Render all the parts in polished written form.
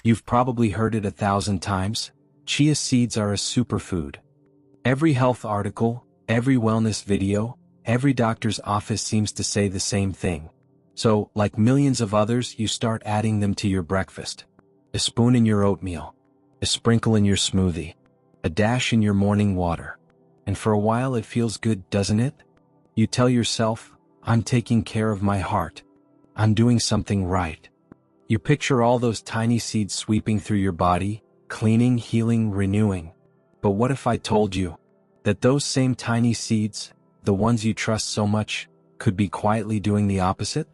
You've probably heard it 1,000 times. Chia seeds are a superfood. Every health article, every wellness video, every doctor's office seems to say the same thing. So, like millions of others, you start adding them to your breakfast. A spoon in your oatmeal. A sprinkle in your smoothie. A dash in your morning water. And for a while it feels good, doesn't it? You tell yourself, I'm taking care of my heart. I'm doing something right. You picture all those tiny seeds sweeping through your body, cleaning, healing, renewing. But what if I told you that those same tiny seeds, the ones you trust so much, could be quietly doing the opposite?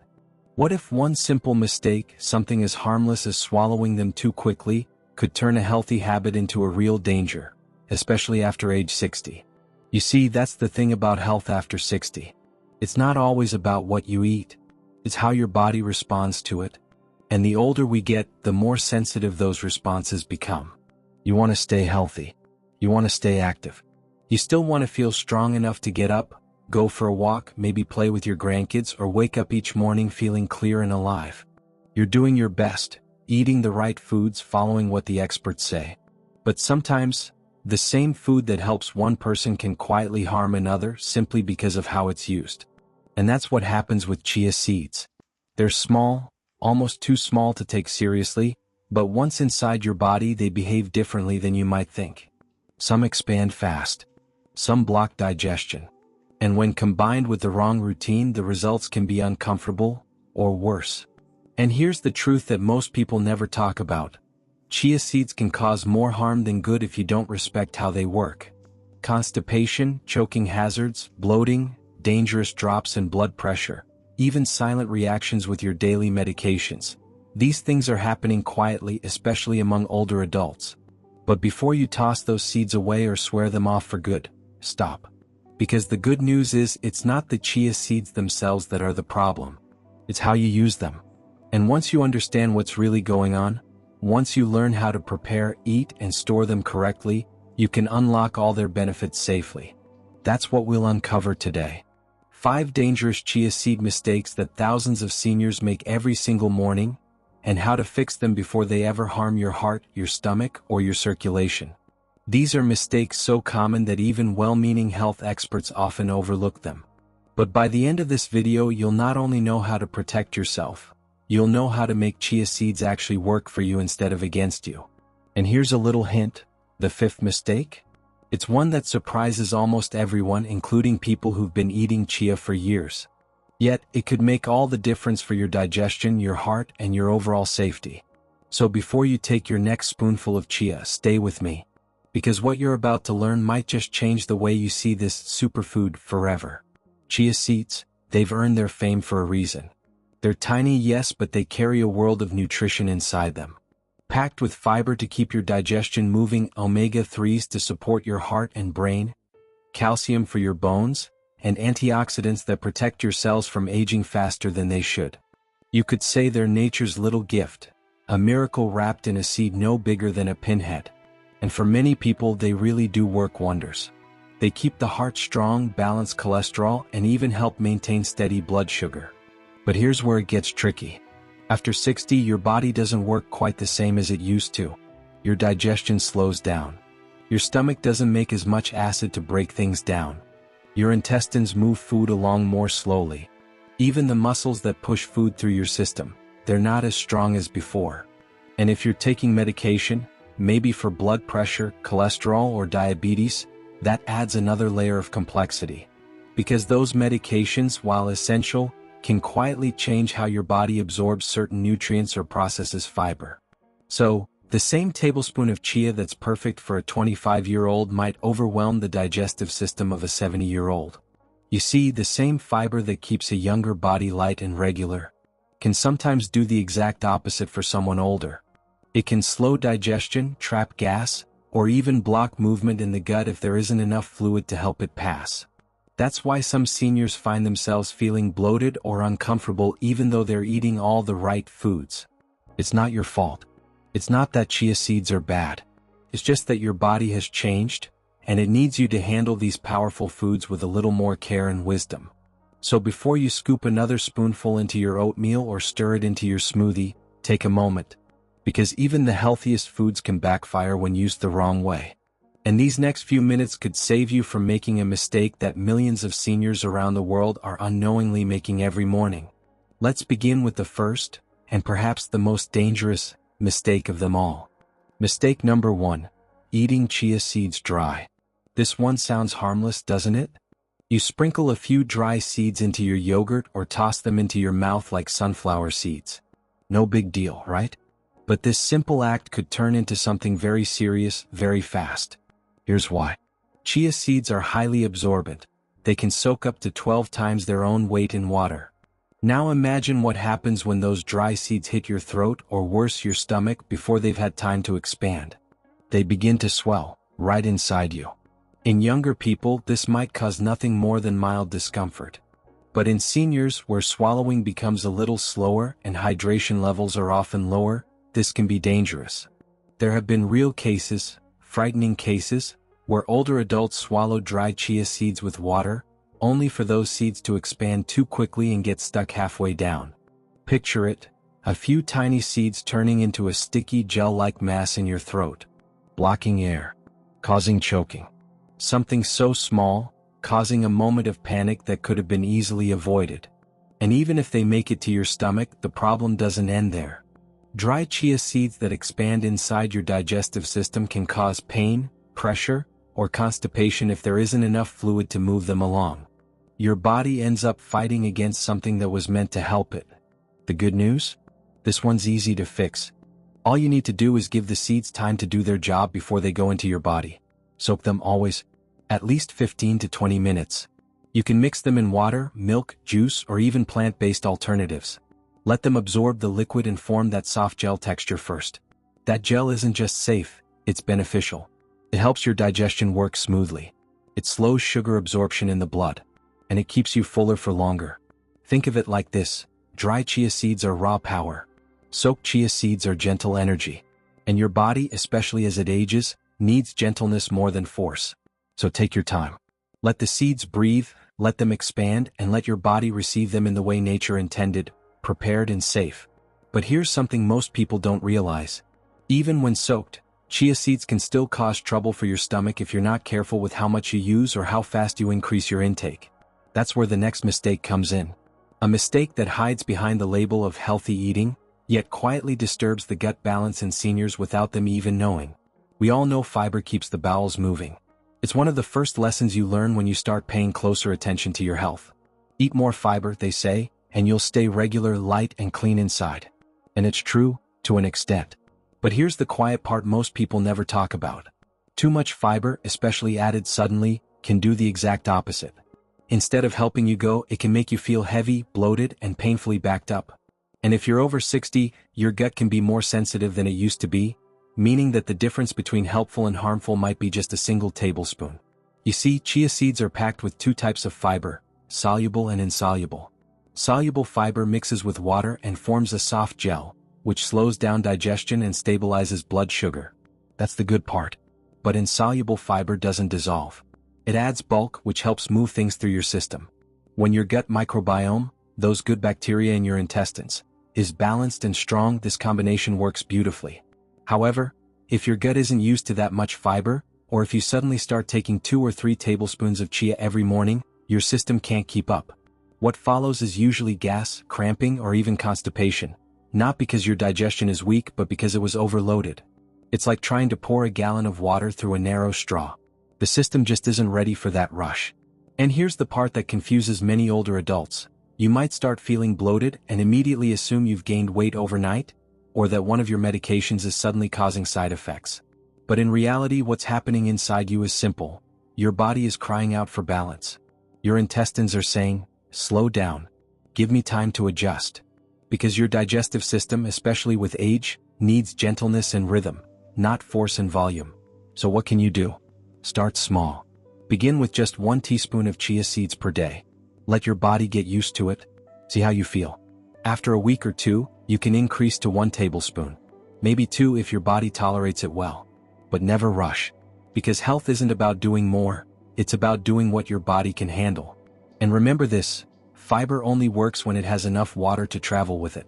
What if one simple mistake, something as harmless as swallowing them too quickly, could turn a healthy habit into a real danger, especially after age 60? You see, that's the thing about health after 60. It's not always about what you eat. It's how your body responds to it. And the older we get, the more sensitive those responses become. You want to stay healthy. You want to stay active. You still want to feel strong enough to get up, go for a walk, maybe play with your grandkids, or wake up each morning feeling clear and alive. You're doing your best, eating the right foods, following what the experts say. But sometimes, the same food that helps one person can quietly harm another simply because of how it's used. And that's what happens with chia seeds. They're small, almost too small to take seriously, but once inside your body they behave differently than you might think. Some expand fast. Some block digestion. And when combined with the wrong routine, the results can be uncomfortable, or worse. And here's the truth that most people never talk about. Chia seeds can cause more harm than good if you don't respect how they work. Constipation, choking hazards, bloating, dangerous drops in blood pressure, even silent reactions with your daily medications. These things are happening quietly, especially among older adults. But before you toss those seeds away or swear them off for good, stop. Because the good news is, it's not the chia seeds themselves that are the problem. It's how you use them. And once you understand what's really going on, once you learn how to prepare, eat, and store them correctly, you can unlock all their benefits safely. That's what we'll uncover today. 5 dangerous chia seed mistakes that thousands of seniors make every single morning, and how to fix them before they ever harm your heart, your stomach, or your circulation. These are mistakes so common that even well-meaning health experts often overlook them. But by the end of this video, you'll not only know how to protect yourself, you'll know how to make chia seeds actually work for you instead of against you. And here's a little hint, the 5th mistake? It's one that surprises almost everyone, including people who've been eating chia for years. Yet, it could make all the difference for your digestion, your heart, and your overall safety. So before you take your next spoonful of chia, stay with me. Because what you're about to learn might just change the way you see this superfood forever. Chia seeds, they've earned their fame for a reason. They're tiny, yes, but they carry a world of nutrition inside them. Packed with fiber to keep your digestion moving, omega-3s to support your heart and brain, calcium for your bones, and antioxidants that protect your cells from aging faster than they should. You could say they're nature's little gift, a miracle wrapped in a seed no bigger than a pinhead. And for many people, they really do work wonders. They keep the heart strong, balance cholesterol, and even help maintain steady blood sugar. But here's where it gets tricky. After 60, your body doesn't work quite the same as it used to. Your digestion slows down. Your stomach doesn't make as much acid to break things down. Your intestines move food along more slowly. Even the muscles that push food through your system, they're not as strong as before. And if you're taking medication, maybe for blood pressure, cholesterol, or diabetes, that adds another layer of complexity. Because those medications, while essential, can quietly change how your body absorbs certain nutrients or processes fiber. So, the same tablespoon of chia that's perfect for a 25-year-old might overwhelm the digestive system of a 70-year-old. You see, the same fiber that keeps a younger body light and regular can sometimes do the exact opposite for someone older. It can slow digestion, trap gas, or even block movement in the gut if there isn't enough fluid to help it pass. That's why some seniors find themselves feeling bloated or uncomfortable even though they're eating all the right foods. It's not your fault. It's not that chia seeds are bad. It's just that your body has changed, and it needs you to handle these powerful foods with a little more care and wisdom. So before you scoop another spoonful into your oatmeal or stir it into your smoothie, take a moment. Because even the healthiest foods can backfire when used the wrong way. And these next few minutes could save you from making a mistake that millions of seniors around the world are unknowingly making every morning. Let's begin with the first, and perhaps the most dangerous, mistake of them all. Mistake number 1. Eating chia seeds dry. This one sounds harmless, doesn't it? You sprinkle a few dry seeds into your yogurt or toss them into your mouth like sunflower seeds. No big deal, right? But this simple act could turn into something very serious very fast. Here's why. Chia seeds are highly absorbent. They can soak up to 12 times their own weight in water. Now imagine what happens when those dry seeds hit your throat or worse your stomach before they've had time to expand. They begin to swell, right inside you. In younger people, this might cause nothing more than mild discomfort. But in seniors, where swallowing becomes a little slower and hydration levels are often lower, this can be dangerous. There have been real cases, frightening cases, where older adults swallowed dry chia seeds with water, only for those seeds to expand too quickly and get stuck halfway down. Picture it, a few tiny seeds turning into a sticky gel-like mass in your throat, blocking air, causing choking. Something so small, causing a moment of panic that could have been easily avoided. And even if they make it to your stomach, the problem doesn't end there. Dry chia seeds that expand inside your digestive system can cause pain, pressure, or constipation if there isn't enough fluid to move them along. Your body ends up fighting against something that was meant to help it. The good news? This one's easy to fix. All you need to do is give the seeds time to do their job before they go into your body. Soak them always, at least 15 to 20 minutes. You can mix them in water, milk, juice, or even plant-based alternatives. Let them absorb the liquid and form that soft gel texture first. That gel isn't just safe, it's beneficial. It helps your digestion work smoothly. It slows sugar absorption in the blood. And it keeps you fuller for longer. Think of it like this: dry chia seeds are raw power. Soaked chia seeds are gentle energy. And your body, especially as it ages, needs gentleness more than force. So take your time. Let the seeds breathe, let them expand, and let your body receive them in the way nature intended, prepared and safe. But here's something most people don't realize. Even when soaked, chia seeds can still cause trouble for your stomach if you're not careful with how much you use or how fast you increase your intake. That's where the next mistake comes in. A mistake that hides behind the label of healthy eating, yet quietly disturbs the gut balance in seniors without them even knowing. We all know fiber keeps the bowels moving. It's one of the first lessons you learn when you start paying closer attention to your health. Eat more fiber, they say, and you'll stay regular, light, and clean inside. And it's true, to an extent. But here's the quiet part most people never talk about. Too much fiber, especially added suddenly, can do the exact opposite. Instead of helping you go, it can make you feel heavy, bloated, and painfully backed up. And if you're over 60, your gut can be more sensitive than it used to be, meaning that the difference between helpful and harmful might be just a single tablespoon. You see, chia seeds are packed with two types of fiber, soluble and insoluble. Soluble fiber mixes with water and forms a soft gel, which slows down digestion and stabilizes blood sugar. That's the good part. But insoluble fiber doesn't dissolve. It adds bulk, which helps move things through your system. When your gut microbiome, those good bacteria in your intestines, is balanced and strong, this combination works beautifully. However, if your gut isn't used to that much fiber, or if you suddenly start taking 2 or 3 tablespoons of chia every morning, your system can't keep up. What follows is usually gas, cramping, or even constipation, not because your digestion is weak but because it was overloaded. It's like trying to pour a gallon of water through a narrow straw. The system just isn't ready for that rush. And here's the part that confuses many older adults. You might start feeling bloated and immediately assume you've gained weight overnight, or that one of your medications is suddenly causing side effects. But in reality, what's happening inside you is simple. Your body is crying out for balance. Your intestines are saying, slow down. Give me time to adjust. Because your digestive system, especially with age, needs gentleness and rhythm, not force and volume. So what can you do? Start small. Begin with just 1 teaspoon of chia seeds per day. Let your body get used to it. See how you feel. After a week or 2, you can increase to 1 tablespoon. Maybe 2 if your body tolerates it well. But never rush. Because health isn't about doing more, it's about doing what your body can handle. And remember this, fiber only works when it has enough water to travel with it.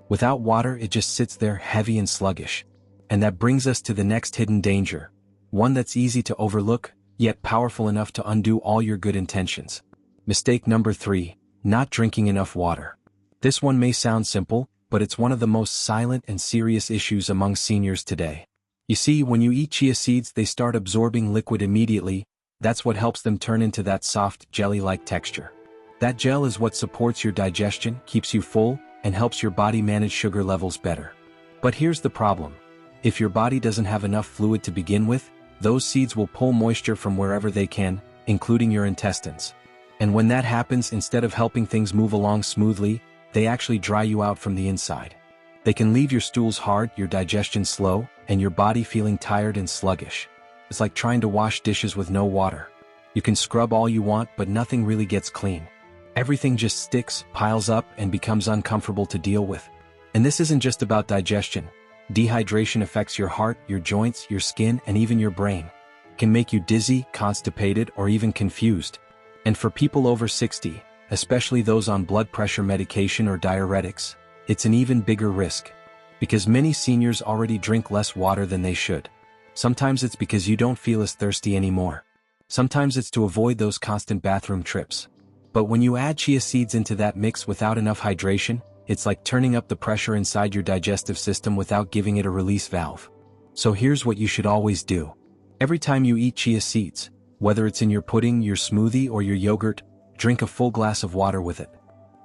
Without water, it just sits there heavy and sluggish. And that brings us to the next hidden danger. One that's easy to overlook, yet powerful enough to undo all your good intentions. Mistake number 3, not drinking enough water. This one may sound simple, but it's one of the most silent and serious issues among seniors today. You see, when you eat chia seeds, they start absorbing liquid immediately. That's what helps them turn into that soft, jelly-like texture. That gel is what supports your digestion, keeps you full, and helps your body manage sugar levels better. But here's the problem. If your body doesn't have enough fluid to begin with, those seeds will pull moisture from wherever they can, including your intestines. And when that happens, instead of helping things move along smoothly, they actually dry you out from the inside. They can leave your stools hard, your digestion slow, and your body feeling tired and sluggish. It's like trying to wash dishes with no water. You can scrub all you want, but nothing really gets clean. Everything just sticks, piles up, and becomes uncomfortable to deal with. And this isn't just about digestion. Dehydration affects your heart, your joints, your skin, and even your brain. It can make you dizzy, constipated, or even confused. And for people over 60, especially those on blood pressure medication or diuretics, it's an even bigger risk. Because many seniors already drink less water than they should. Sometimes it's because you don't feel as thirsty anymore. Sometimes it's to avoid those constant bathroom trips. But when you add chia seeds into that mix without enough hydration, it's like turning up the pressure inside your digestive system without giving it a release valve. So here's what you should always do. Every time you eat chia seeds, whether it's in your pudding, your smoothie, or your yogurt, drink a full glass of water with it.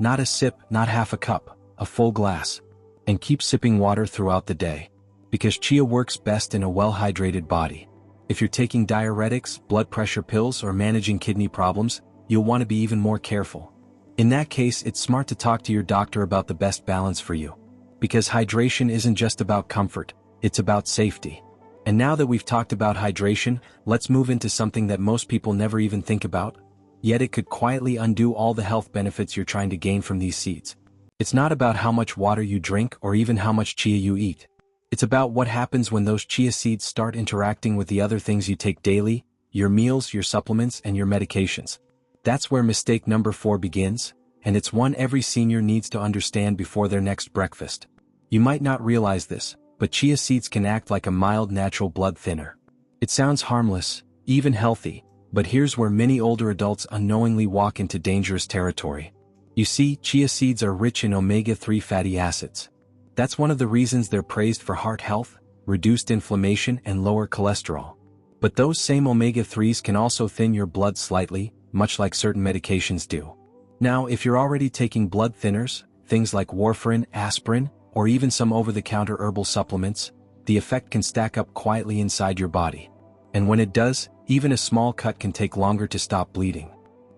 Not a sip, not half a cup, a full glass. And keep sipping water throughout the day. Because chia works best in a well-hydrated body. If you're taking diuretics, blood pressure pills, or managing kidney problems, you'll want to be even more careful. In that case, it's smart to talk to your doctor about the best balance for you. Because hydration isn't just about comfort, it's about safety. And now that we've talked about hydration, let's move into something that most people never even think about. Yet it could quietly undo all the health benefits you're trying to gain from these seeds. It's not about how much water you drink or even how much chia you eat. It's about what happens when those chia seeds start interacting with the other things you take daily, your meals, your supplements, and your medications. That's where mistake number 4 begins, and it's one every senior needs to understand before their next breakfast. You might not realize this, but chia seeds can act like a mild natural blood thinner. It sounds harmless, even healthy, but here's where many older adults unknowingly walk into dangerous territory. You see, chia seeds are rich in omega-3 fatty acids. That's one of the reasons they're praised for heart health, reduced inflammation, and lower cholesterol. But those same omega-3s can also thin your blood slightly, much like certain medications do. Now, if you're already taking blood thinners, things like warfarin, aspirin, or even some over-the-counter herbal supplements, the effect can stack up quietly inside your body. And when it does, even a small cut can take longer to stop bleeding.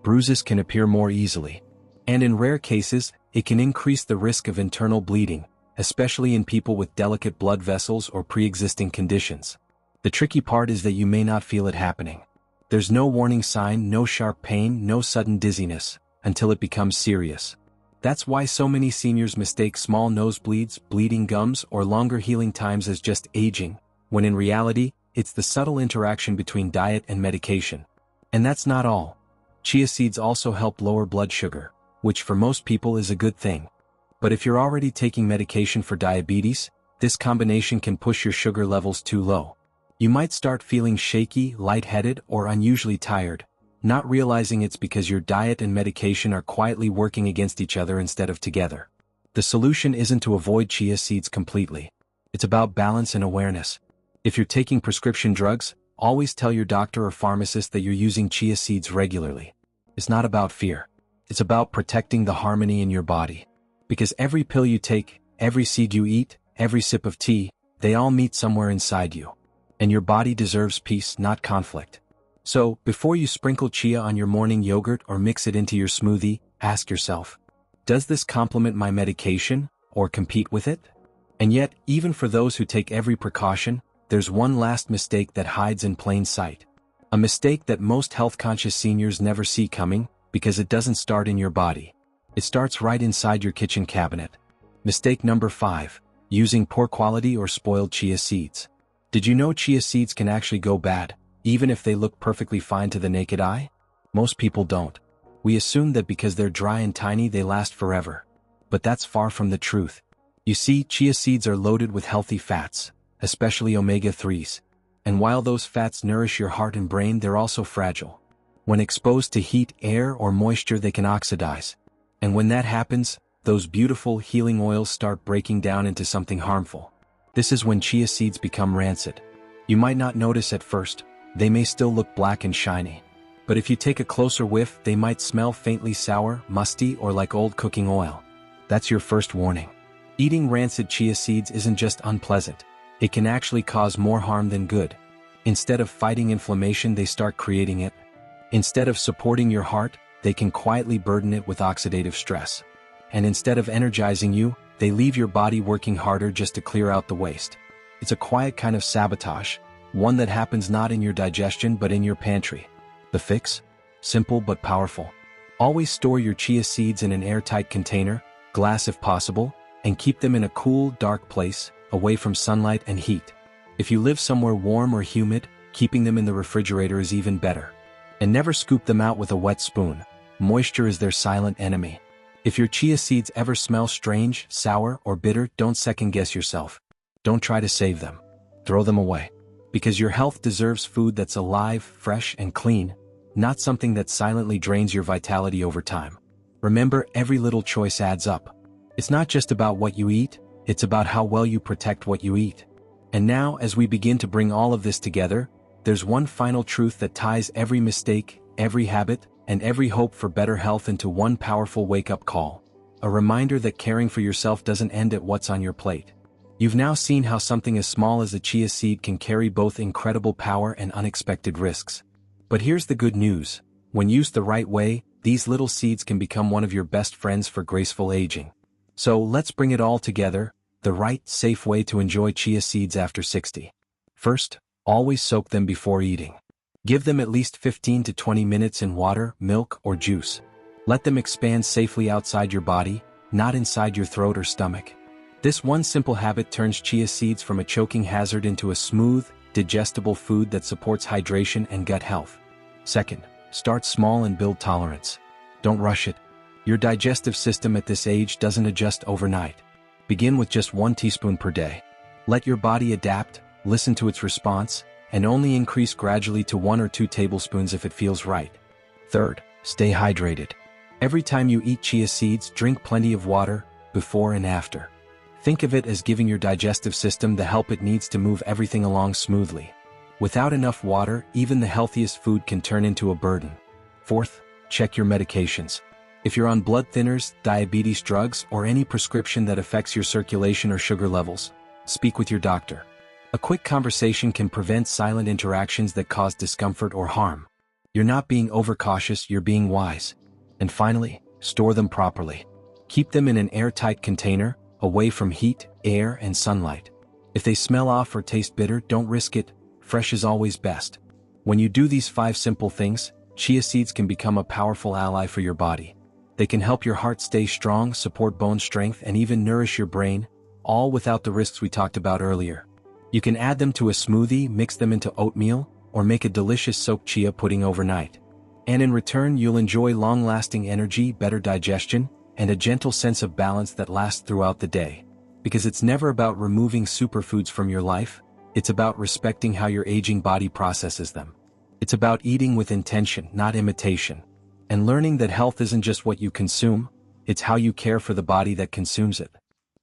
Bruises can appear more easily. And in rare cases, it can increase the risk of internal bleeding, especially in people with delicate blood vessels or pre-existing conditions. The tricky part is that you may not feel it happening. There's no warning sign, no sharp pain, no sudden dizziness, until it becomes serious. That's why so many seniors mistake small nosebleeds, bleeding gums, or longer healing times as just aging, when in reality, it's the subtle interaction between diet and medication. And that's not all. Chia seeds also help lower blood sugar, which for most people is a good thing. But if you're already taking medication for diabetes, this combination can push your sugar levels too low. You might start feeling shaky, lightheaded, or unusually tired, not realizing it's because your diet and medication are quietly working against each other instead of together. The solution isn't to avoid chia seeds completely. It's about balance and awareness. If you're taking prescription drugs, always tell your doctor or pharmacist that you're using chia seeds regularly. It's not about fear. It's about protecting the harmony in your body. Because every pill you take, every seed you eat, every sip of tea, they all meet somewhere inside you. And your body deserves peace, not conflict. So, before you sprinkle chia on your morning yogurt or mix it into your smoothie, ask yourself, does this complement my medication, or compete with it? And yet, even for those who take every precaution, there's one last mistake that hides in plain sight. A mistake that most health-conscious seniors never see coming, because it doesn't start in your body. It starts right inside your kitchen cabinet. Mistake number 5, using poor quality or spoiled chia seeds. Did you know chia seeds can actually go bad, even if they look perfectly fine to the naked eye? Most people don't. We assume that because they're dry and tiny they last forever. But that's far from the truth. You see, chia seeds are loaded with healthy fats, especially omega-3s. And while those fats nourish your heart and brain, they're also fragile. When exposed to heat, air, or moisture, they can oxidize. And when that happens, those beautiful healing oils start breaking down into something harmful. This is when chia seeds become rancid. You might not notice at first, they may still look black and shiny. But if you take a closer whiff, they might smell faintly sour, musty, or like old cooking oil. That's your first warning. Eating rancid chia seeds isn't just unpleasant. It can actually cause more harm than good. Instead of fighting inflammation, they start creating it. Instead of supporting your heart, they can quietly burden it with oxidative stress. And instead of energizing you, they leave your body working harder just to clear out the waste. It's a quiet kind of sabotage, one that happens not in your digestion but in your pantry. The fix? Simple but powerful. Always store your chia seeds in an airtight container, glass if possible, and keep them in a cool, dark place, away from sunlight and heat. If you live somewhere warm or humid, keeping them in the refrigerator is even better. And never scoop them out with a wet spoon. Moisture is their silent enemy. If your chia seeds ever smell strange, sour, or bitter, don't second-guess yourself. Don't try to save them. Throw them away. Because your health deserves food that's alive, fresh, and clean, not something that silently drains your vitality over time. Remember, every little choice adds up. It's not just about what you eat, it's about how well you protect what you eat. And now, as we begin to bring all of this together, there's one final truth that ties every mistake, every habit, and every hope for better health into one powerful wake-up call. A reminder that caring for yourself doesn't end at what's on your plate. You've now seen how something as small as a chia seed can carry both incredible power and unexpected risks. But here's the good news. When used the right way, these little seeds can become one of your best friends for graceful aging. So let's bring it all together, the right, safe way to enjoy chia seeds after 60. First, always soak them before eating. Give them at least 15 to 20 minutes in water, milk, or juice. Let them expand safely outside your body, not inside your throat or stomach. This one simple habit turns chia seeds from a choking hazard into a smooth, digestible food that supports hydration and gut health. Second, start small and build tolerance. Don't rush it. Your digestive system at this age doesn't adjust overnight. Begin with just 1 teaspoon per day. Let your body adapt, listen to its response, and only increase gradually to 1 or 2 tablespoons if it feels right. Third, stay hydrated. Every time you eat chia seeds, drink plenty of water, before and after. Think of it as giving your digestive system the help it needs to move everything along smoothly. Without enough water, even the healthiest food can turn into a burden. Fourth, check your medications. If you're on blood thinners, diabetes drugs, or any prescription that affects your circulation or sugar levels, speak with your doctor. A quick conversation can prevent silent interactions that cause discomfort or harm. You're not being overcautious, you're being wise. And finally, store them properly. Keep them in an airtight container, away from heat, air, and sunlight. If they smell off or taste bitter, don't risk it. Fresh is always best. When you do these 5 simple things, chia seeds can become a powerful ally for your body. They can help your heart stay strong, support bone strength, and even nourish your brain, all without the risks we talked about earlier. You can add them to a smoothie, mix them into oatmeal, or make a delicious soaked chia pudding overnight. And in return, you'll enjoy long-lasting energy, better digestion, and a gentle sense of balance that lasts throughout the day. Because it's never about removing superfoods from your life, it's about respecting how your aging body processes them. It's about eating with intention, not imitation. And learning that health isn't just what you consume, it's how you care for the body that consumes it.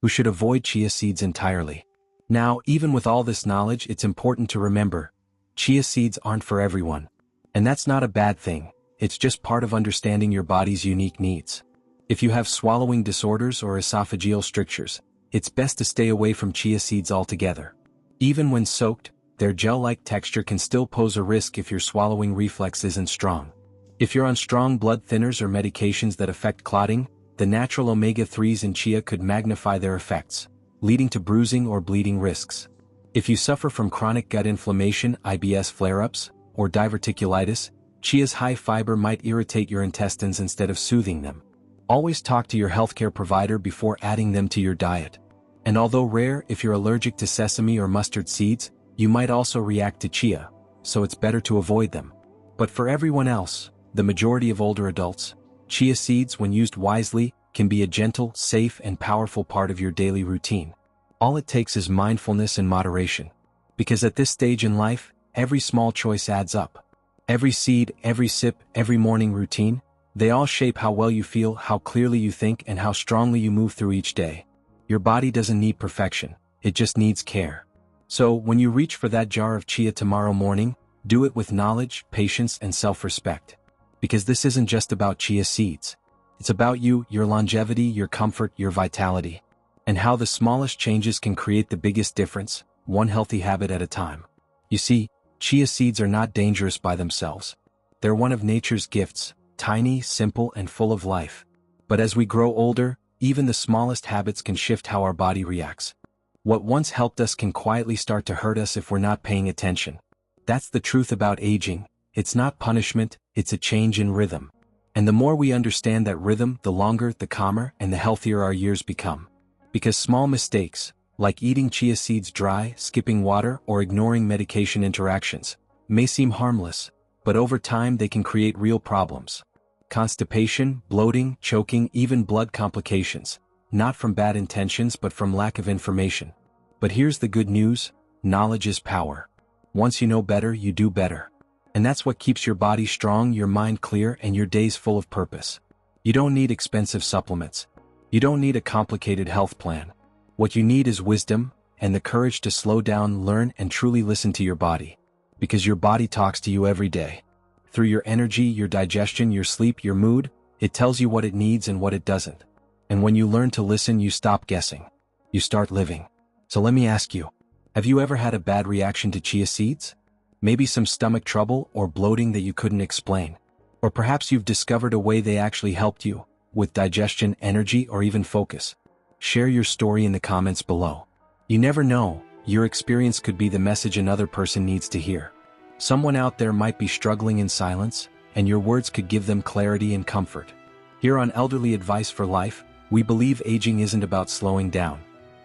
We should avoid chia seeds entirely. Now, even with all this knowledge, it's important to remember, chia seeds aren't for everyone. And that's not a bad thing, it's just part of understanding your body's unique needs. If you have swallowing disorders or esophageal strictures, it's best to stay away from chia seeds altogether. Even when soaked, their gel-like texture can still pose a risk if your swallowing reflex isn't strong. If you're on strong blood thinners or medications that affect clotting, the natural omega-3s in chia could magnify their effects, leading to bruising or bleeding risks. If you suffer from chronic gut inflammation, IBS flare-ups, or diverticulitis, chia's high fiber might irritate your intestines instead of soothing them. Always talk to your healthcare provider before adding them to your diet. And although rare, if you're allergic to sesame or mustard seeds, you might also react to chia, so it's better to avoid them. But for everyone else, the majority of older adults, chia seeds, when used wisely, can be a gentle, safe, and powerful part of your daily routine. All it takes is mindfulness and moderation. Because at this stage in life, every small choice adds up. Every seed, every sip, every morning routine, they all shape how well you feel, how clearly you think, and how strongly you move through each day. Your body doesn't need perfection, it just needs care. So, when you reach for that jar of chia tomorrow morning, do it with knowledge, patience, and self-respect. Because this isn't just about chia seeds. It's about you, your longevity, your comfort, your vitality. And how the smallest changes can create the biggest difference, one healthy habit at a time. You see, chia seeds are not dangerous by themselves. They're one of nature's gifts, tiny, simple, and full of life. But as we grow older, even the smallest habits can shift how our body reacts. What once helped us can quietly start to hurt us if we're not paying attention. That's the truth about aging. It's not punishment, it's a change in rhythm. And the more we understand that rhythm, the longer, the calmer, and the healthier our years become. Because small mistakes, like eating chia seeds dry, skipping water, or ignoring medication interactions, may seem harmless, but over time they can create real problems. Constipation, bloating, choking, even blood complications. Not from bad intentions but from lack of information. But here's the good news, knowledge is power. Once you know better, you do better. And that's what keeps your body strong, your mind clear, and your days full of purpose. You don't need expensive supplements. You don't need a complicated health plan. What you need is wisdom, and the courage to slow down, learn, and truly listen to your body. Because your body talks to you every day. Through your energy, your digestion, your sleep, your mood, it tells you what it needs and what it doesn't. And when you learn to listen, you stop guessing. You start living. So let me ask you, have you ever had a bad reaction to chia seeds? Maybe some stomach trouble or bloating that you couldn't explain. Or perhaps you've discovered a way they actually helped you, with digestion, energy, or even focus. Share your story in the comments below. You never know, your experience could be the message another person needs to hear. Someone out there might be struggling in silence, and your words could give them clarity and comfort. Here on Elderly Advice for Life, we believe aging isn't about slowing down.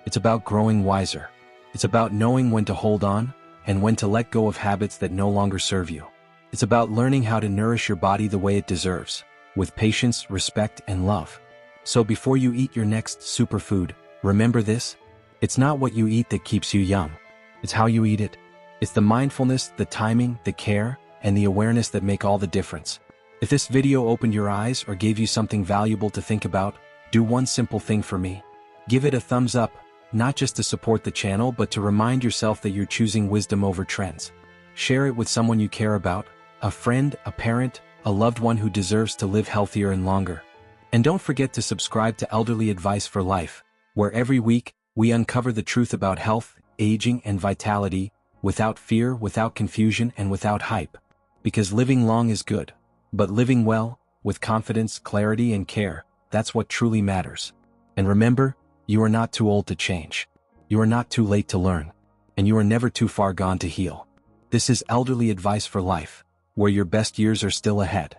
It's about growing wiser. It's about knowing when to hold on, and when to let go of habits that no longer serve you. It's about learning how to nourish your body the way it deserves, with patience, respect, and love. So before you eat your next superfood, remember this: it's not what you eat that keeps you young. It's how you eat it. It's the mindfulness, the timing, the care, and the awareness that make all the difference. If this video opened your eyes or gave you something valuable to think about, do one simple thing for me. Give it a thumbs up, not just to support the channel but to remind yourself that you're choosing wisdom over trends. Share it with someone you care about, a friend, a parent, a loved one who deserves to live healthier and longer. And don't forget to subscribe to Elderly Advice for Life, where every week, we uncover the truth about health, aging, and vitality, without fear, without confusion, and without hype. Because living long is good, but living well, with confidence, clarity, and care, that's what truly matters. And remember, you are not too old to change. You are not too late to learn. And you are never too far gone to heal. This is Elderly Advice for Life, where your best years are still ahead.